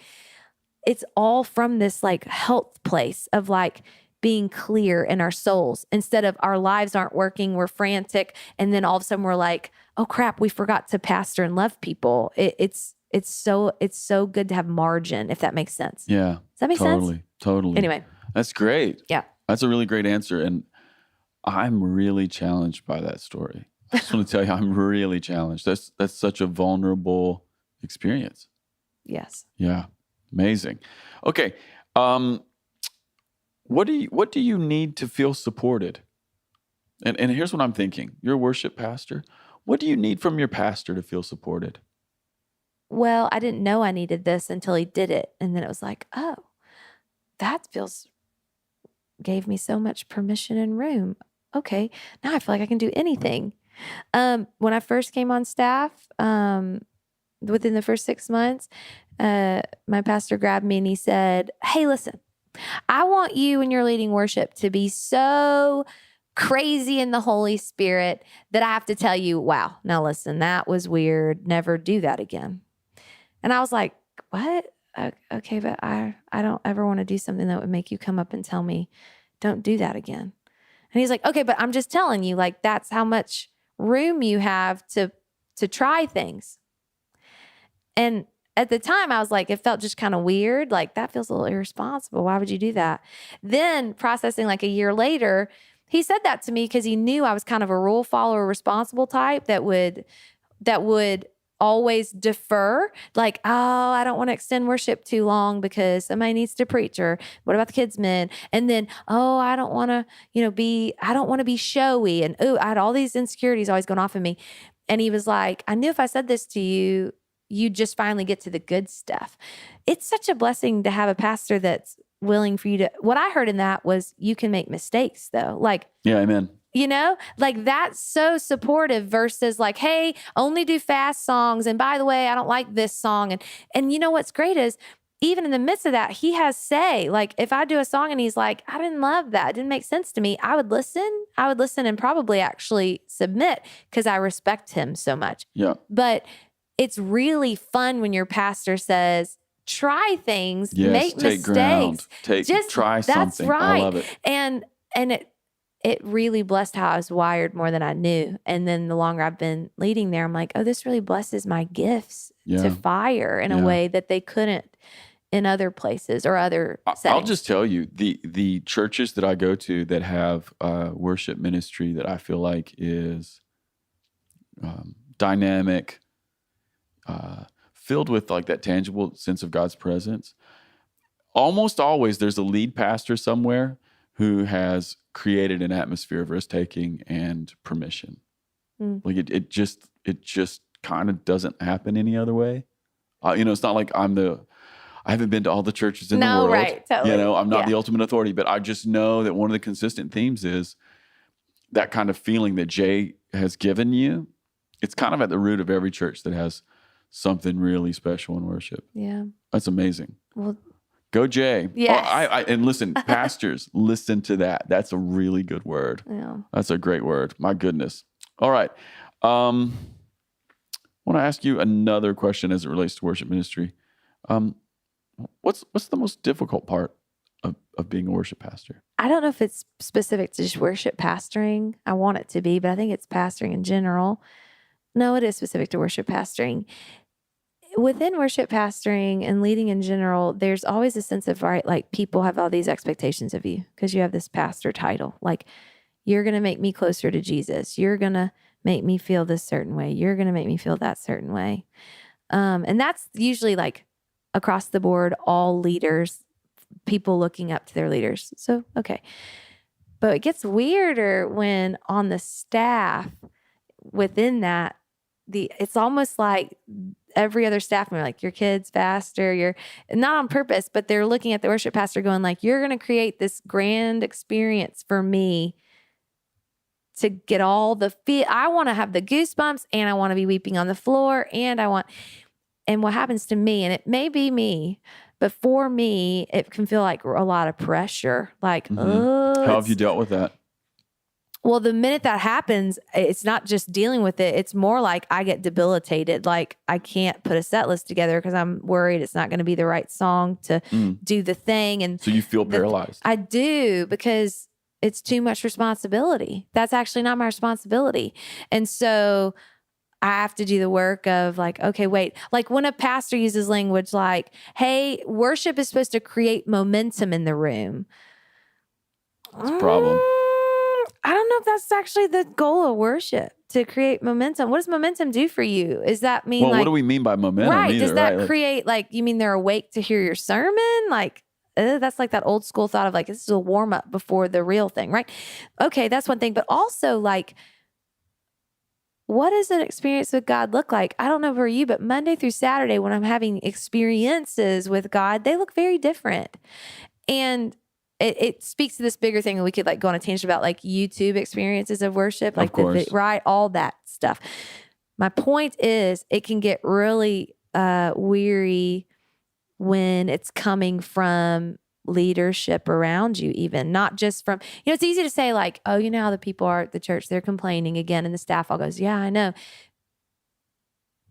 It's all from this like health place of like being clear in our souls instead of our lives aren't working, we're frantic. And then all of a sudden we're like, oh crap, we forgot to pastor and love people. It's so good to have margin, if that makes sense. Yeah. Does that make sense? Totally. Anyway. That's great. Yeah. That's a really great answer. And I'm really challenged by that story. I just want to tell you, I'm really challenged. That's such a vulnerable experience. Yes. Yeah, amazing. Okay, what do you need to feel supported? And here's what I'm thinking. You're a worship pastor. What do you need from your pastor to feel supported? Well, I didn't know I needed this until he did it. And then it was like, oh, gave me so much permission and room. Okay, now I feel like I can do anything. When I first came on staff, within the first 6 months, my pastor grabbed me and he said, hey, listen, I want you when you're leading worship to be so crazy in the Holy Spirit that I have to tell you, wow, now listen, that was weird. Never do that again. And I was like, what? Okay, but I don't ever want to do something that would make you come up and tell me, don't do that again. And he's like, okay, but I'm just telling you, like, that's how much room you have to try things. And at the time I was like, it felt just kind of weird. Like, that feels a little irresponsible. Why would you do that? Then processing like a year later, he said that to me because he knew I was kind of a rule follower, responsible type that would always defer, like, oh, I don't want to extend worship too long because somebody needs to preach, or what about the kids' men? And then, oh, I don't want to, I don't want to be showy. And I had all these insecurities always going off in me. And he was like, I knew if I said this to you, you'd just finally get to the good stuff. It's such a blessing to have a pastor that's willing for you to, what I heard in that was, you can make mistakes though. Like, yeah, amen. Like, that's so supportive versus like, hey, only do fast songs. And by the way, I don't like this song. And what's great is, even in the midst of that, he has say, like, if I do a song and he's like, I didn't love that, it didn't make sense to me, I would listen and probably actually submit because I respect him so much. Yeah. But it's really fun when your pastor says, try things, yes, make take mistakes. Ground. Try something. That's right. I love it. And it really blessed how I was wired more than I knew. And then the longer I've been leading there, I'm like, oh, this really blesses my gifts to fire in a way that they couldn't in other places or other settings. I'll just tell you, the churches that I go to that have worship ministry that I feel like is dynamic, filled with like that tangible sense of God's presence, almost always there's a lead pastor somewhere who has created an atmosphere of risk-taking and permission. Like it just kind of doesn't happen any other way. It's not like I haven't been to all the churches in the world. Right, totally. I'm not the ultimate authority, but I just know that one of the consistent themes is that kind of feeling that Jay has given you. It's kind of at the root of every church that has something really special in worship. Yeah. That's amazing. Well, go Jay. Yes. And listen, pastors, listen to that. That's a really good word. Yeah. That's a great word. My goodness. All right. I want to ask you another question as it relates to worship ministry. What's the most difficult part of being a worship pastor? I don't know if it's specific to just worship pastoring. I want it to be, but I think it's pastoring in general. No, it is specific to worship pastoring. Within worship pastoring and leading in general, there's always a sense of, right, like, people have all these expectations of you because you have this pastor title. Like, you're going to make me closer to Jesus. You're going to make me feel this certain way. You're going to make me feel that certain way. And that's usually like across the board, all leaders, people looking up to their leaders. So, okay. But it gets weirder when on the staff within that, it's almost like every other staff member, like, your kid's pastor, you're not on purpose, but they're looking at the worship pastor going like, you're going to create this grand experience for me to get all the feel. I want to have the goosebumps, and I want to be weeping on the floor, and what happens to me, and it may be me, but for me, it can feel like a lot of pressure. Like, how have you dealt with that? Well, the minute that happens, it's not just dealing with it. It's more like I get debilitated. Like, I can't put a set list together because I'm worried it's not going to be the right song to do the thing. And so you feel paralyzed. I do, because it's too much responsibility. That's actually not my responsibility. And so I have to do the work of like, okay, wait, like when a pastor uses language like, hey, worship is supposed to create momentum in the room. It's a problem. I don't know if that's actually the goal of worship, to create momentum. What does momentum do for you? Does that mean Well, what do we mean by momentum? right? Either, Does that right? create you mean they're awake to hear your sermon? That's like that old school thought of this is a warm up before the real thing, right? Okay, that's one thing. But also what does an experience with God look like? I don't know for you, but Monday through Saturday when I'm having experiences with God, they look very different. And it speaks to this bigger thing, and we could go on a tangent about YouTube experiences of worship, Of course. right, all that stuff. My point is, it can get really weary when it's coming from leadership around you, even not just from, it's easy to say oh, how the people are at the church, they're complaining again. And the staff all goes, yeah, I know.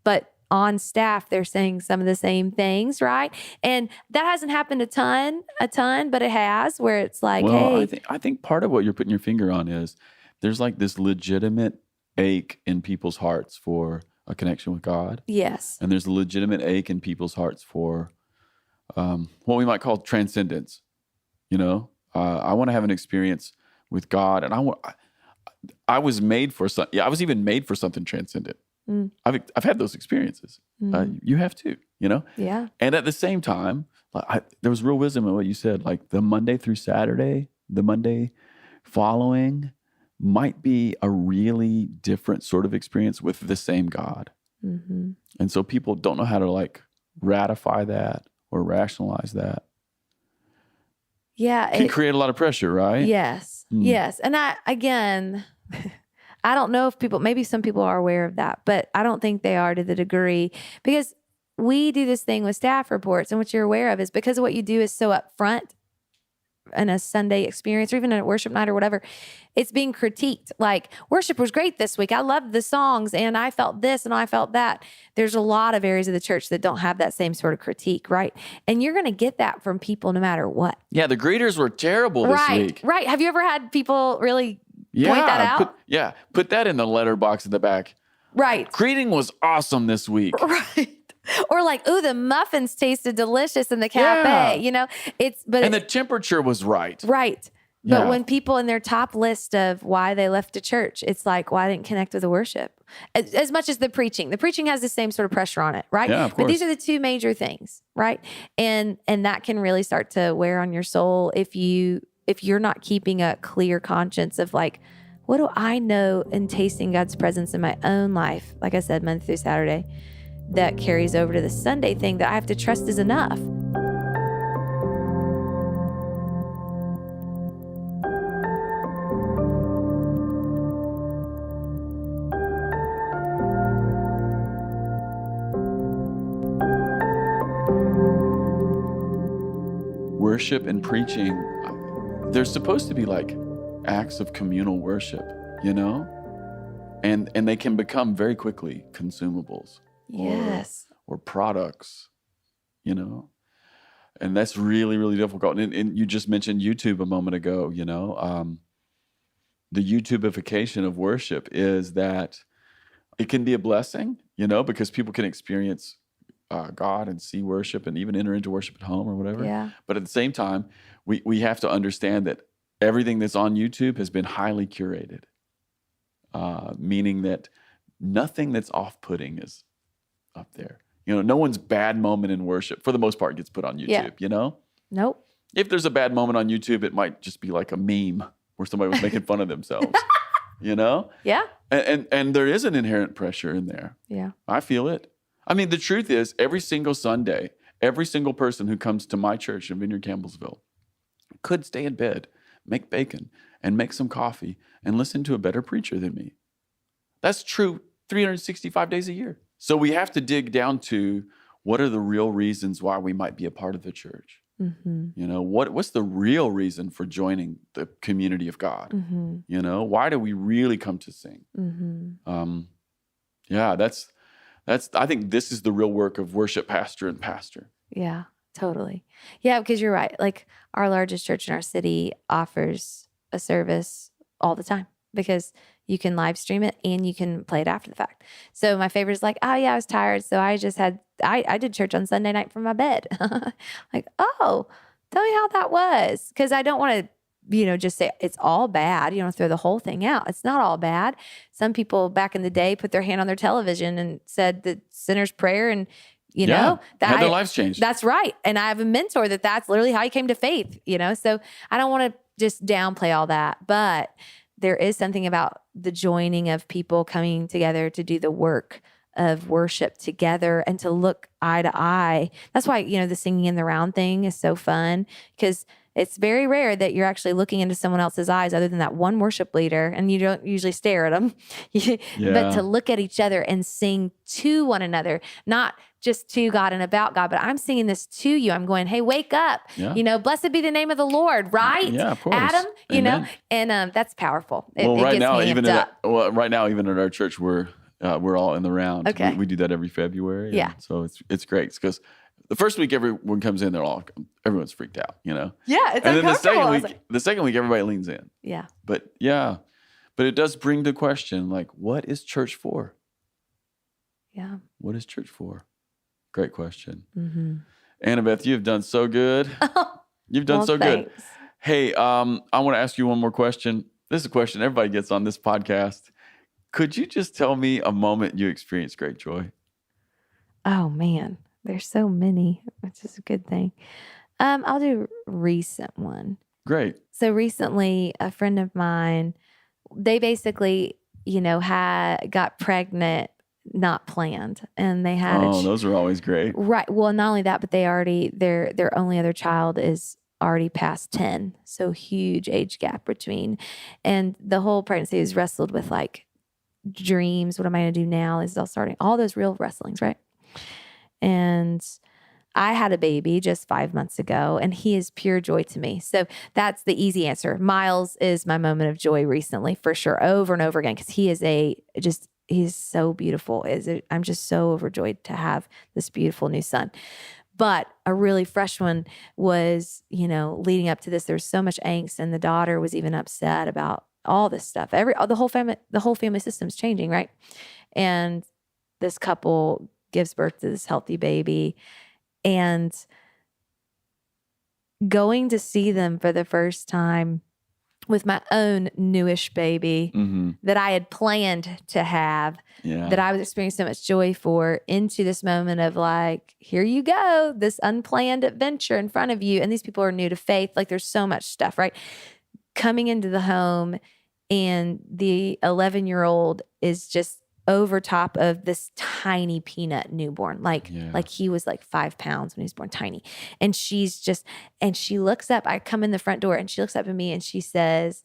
But on staff, they're saying some of the same things, right? And that hasn't happened a ton, but it has, where it's hey. I think part of what you're putting your finger on is there's this legitimate ache in people's hearts for a connection with God. Yes. And there's a legitimate ache in people's hearts for what we might call transcendence. I want to have an experience with God, and I was made for something. Yeah, I was even made for something transcendent. Mm. I've had those experiences. You have too, Yeah. And at the same time, there was real wisdom in what you said. The Monday through Saturday, the Monday following might be a really different sort of experience with the same God. Mm-hmm. And so people don't know how to ratify that or rationalize that. Yeah. It can create a lot of pressure, right? Yes. Yes. And I don't know if maybe some people are aware of that, but I don't think they are to the degree, because we do this thing with staff reports, and what you're aware of is because of what you do is so upfront in a Sunday experience, or even at a worship night or whatever, it's being critiqued. Worship was great this week. I loved the songs, and I felt this and I felt that. There's a lot of areas of the church that don't have that same sort of critique, right? And you're going to get that from people no matter what. Yeah, the greeters were terrible this week. Right. Have you ever had people really point that out? Put that in the letterbox in the back. Right. Greeting was awesome this week. Right. Or ooh, the muffins tasted delicious in the cafe. Yeah. And the temperature was right. Right. But when people in their top list of why they left a church, it's well, I didn't connect with the worship as much as the preaching. The preaching has the same sort of pressure on it, right? Yeah, of course. But these are the two major things, right? And that can really start to wear on your soul if you're not keeping a clear conscience of what do I know in tasting God's presence in my own life? Like I said, Monday through Saturday, that carries over to the Sunday thing that I have to trust is enough. Worship and preaching, they're supposed to be acts of communal worship, and they can become very quickly consumables. Yes. Or products, and that's really, really difficult. And you just mentioned YouTube a moment ago, the YouTubeification of worship is that it can be a blessing, because people can experience God and see worship and even enter into worship at home or whatever. Yeah. But at the same time, we have to understand that everything that's on YouTube has been highly curated, meaning that nothing that's off-putting is up there. No one's bad moment in worship, for the most part, gets put on YouTube, Nope. If there's a bad moment on YouTube, it might just be a meme where somebody was making fun of themselves, Yeah. And there is an inherent pressure in there. Yeah. I feel it. I mean, the truth is, every single Sunday, every single person who comes to my church in Vineyard Campbellsville could stay in bed, make bacon, and make some coffee, and listen to a better preacher than me. That's true 365 days a year. So we have to dig down to what are the real reasons why we might be a part of the church. Mm-hmm. What's the real reason for joining the community of God? Mm-hmm. Why do we really come to sing? Mm-hmm. That's I think this is the real work of worship pastor and pastor. Yeah, totally. Yeah, because you're right. Our largest church in our city offers a service all the time because you can live stream it and you can play it after the fact. So my favorite is oh yeah, I was tired. So I did church on Sunday night from my bed. Oh, tell me how that was. Because I don't want to just say it's all bad. You don't throw the whole thing out. It's not all bad. Some people back in the day put their hand on their television and said the sinner's prayer, and that had their lives changed. That's right. And I have a mentor that's literally how he came to faith, so I don't want to just downplay all that, but there is something about the joining of people coming together to do the work of worship together and to look eye to eye. That's why, the singing in the round thing is so fun, because it's very rare that you're actually looking into someone else's eyes other than that one worship leader, and you don't usually stare at them. But to look at each other and sing to one another, not just to God and about God, but I'm singing this to you. I'm going, hey, wake up. Yeah. Blessed be the name of the Lord, right? Yeah, of course. Adam, Amen. and that's powerful. Right now, even at our church, we're all in the round. Okay. We do that every February. Yeah. So it's great because the first week everyone comes in, everyone's freaked out, Yeah, it's and then uncomfortable. the second week everybody leans in. Yeah. But it does bring the question, like, what is church for? Yeah. What is church for? Great question. Mm-hmm. Anabeth, you've done so good. You've done so thanks. good. Hey, I want to ask you one more question. This is a question everybody gets on this podcast. Could you just tell me a moment you experienced great joy? Oh man, there's so many, which is a good thing. I'll do a recent one. Great. So recently, a friend of mine, they basically, got pregnant, not planned, and they had. Those are always great. Right. Well, not only that, but they already their only other child is already past 10, so huge age gap between, and the whole pregnancy is wrestled with like dreams. What am I going to do now? Is all those real wrestlings, right? And I had a baby just 5 months ago, and he is pure joy to me. So that's the easy answer. Miles is my moment of joy recently, for sure, over and over again, because he is he's so beautiful. I'm just so overjoyed to have this beautiful new son. But a really fresh one was, leading up to this, there's so much angst, and the daughter was even upset about all this stuff. The whole family system's changing, right? And this couple gives birth to this healthy baby, and going to see them for the first time with my own newish baby that I had planned to have, that I was experiencing so much joy for, into this moment of like, here you go, this unplanned adventure in front of you. And these people are new to faith. Like, there's so much stuff, right? Coming into the home, and the 11-year-old is just over top of this tiny peanut newborn. Like he was like 5 pounds when he was born, tiny. And she looks up, I come in the front door, and she looks up at me and she says,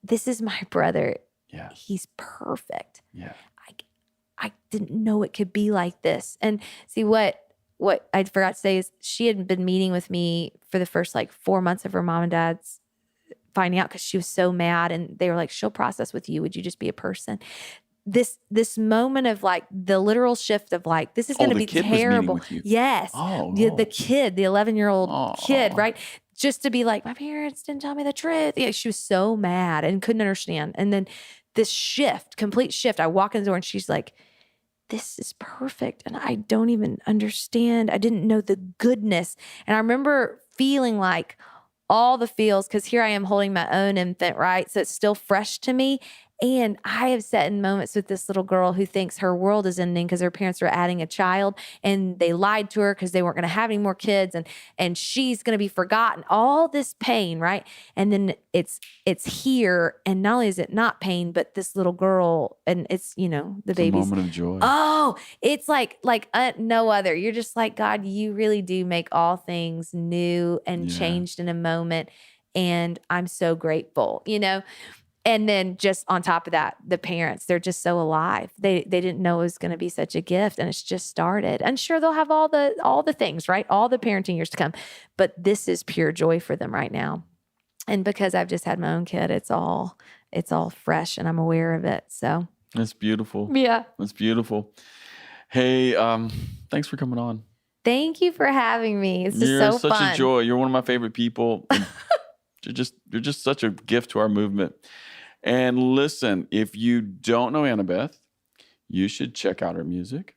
"This is my brother. Yeah. He's perfect." Yeah. I didn't know it could be like this. And see, what I forgot to say is she had been meeting with me for the first 4 months of her mom and dad's finding out, because she was so mad, and they were like, she'll process with you. Would you just be a person? This moment of the literal shift of this is going to be terrible. Yes. Oh, no. The kid, the 11-year-old kid, right? Just to be like, my parents didn't tell me the truth. Yeah, she was so mad and couldn't understand. And then this complete shift. I walk in the door and she's like, this is perfect. And I don't even understand. I didn't know the goodness. And I remember feeling like all the feels, because here I am holding my own infant, right? So it's still fresh to me. And I have sat in moments with this little girl who thinks her world is ending because her parents are adding a child, and they lied to her because they weren't going to have any more kids, and she's going to be forgotten. All this pain, right? And then it's here, and not only is it not pain, but this little girl, and it's the baby's a moment of joy. Oh, it's like no other. You're just like, God, you really do make all things new and changed in a moment, and I'm so grateful, And then just on top of that, the parents, they're just so alive. They didn't know it was going to be such a gift, and it's just started. And sure, they'll have all the things, right? All the parenting years to come. But this is pure joy for them right now. And because I've just had my own kid, it's all fresh, and I'm aware of it. So that's beautiful. Yeah. That's beautiful. Hey, thanks for coming on. Thank you for having me. It's just You're so such fun. a joy. You're one of my favorite people. You're just such a gift to our movement. And listen, if you don't know Anabeth, you should check out her music.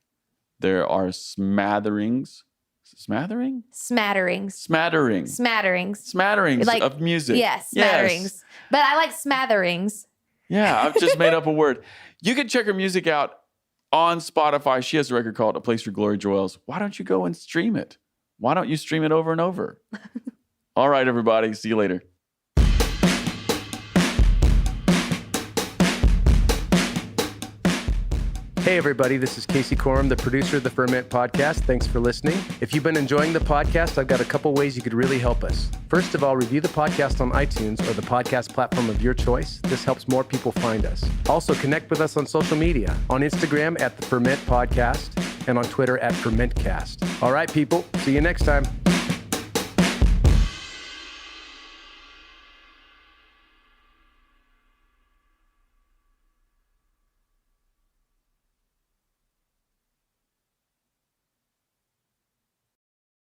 There are smatterings Smattering? Smatterings. Smatterings. Smatterings. Smatterings Like- of music. Yes, smatterings. But I like smatherings. Yeah, I've just made up a word. You can check her music out on Spotify. She has a record called A Place Where Glory Dwells. Why don't you go and stream it? Why don't you stream it over and over? All right, everybody. See you later. Hey, everybody, this is Casey Corum, the producer of the Ferment podcast. Thanks for listening. If you've been enjoying the podcast, I've got a couple ways you could really help us. First of all, review the podcast on iTunes or the podcast platform of your choice. This helps more people find us. Also, connect with us on social media, on Instagram at the Ferment Podcast and on Twitter at FermentCast. All right, people, see you next time.